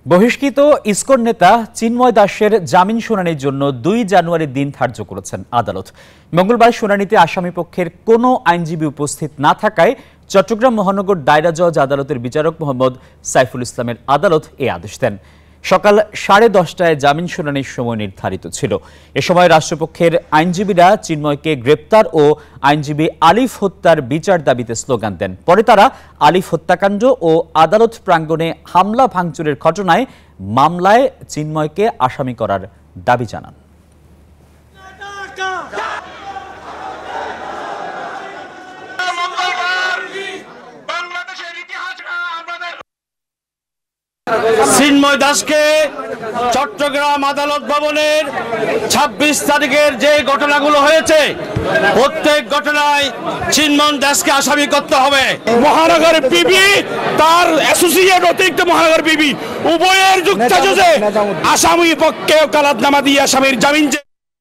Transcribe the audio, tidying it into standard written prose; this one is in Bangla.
বহিষ্কৃত ইসকন নেতা চিন্ময় দাসের জামিন শুনানির জন্য 2 জানুয়ারি দিন ধার্য করেছেন আদালত। মঙ্গলবার শুনানিতে আসামিপক্ষের কোনো আইনজীবী উপস্থিত না থাকায় চট্টগ্রাম মহানগর দায়রা জজ আদালতের বিচারক মোহাম্মদ সাইফুল ইসলামের আদালত এই আদেশ দেন। সকাল 10:30টায় জামিন শুনানির সময় নির্ধারিত ছিল। এ সময় রাষ্ট্রপক্ষের আইনজীবীরা চিন্ময়কে গ্রেপ্তার ও আইনজীবী আলিফ হত্যার বিচার দাবিতে স্লোগান দেন। পরে তারা আলিফ হত্যাকাণ্ড ও আদালত প্রাঙ্গণে হামলা ভাঙচুরের ঘটনায় মামলায় চিন্ময়কে আসামি করার দাবি জানান। চিন্ময় দাসকে চট্টগ্রাম আদালত ভবনের 26 তারিখের যে ঘটনাগুলো হয়েছে প্রত্যেক ঘটনায় চিন্ময় দাসকে আসামি করতে হবে। মহানগর পিবি তার অ্যাসোসিয়েট অতিরিক্ত মহানগর পিবি উভয়ের যুক্তাযোগে আসামি পক্ষে ওকালতনামা দিয়ে আসামির জামিন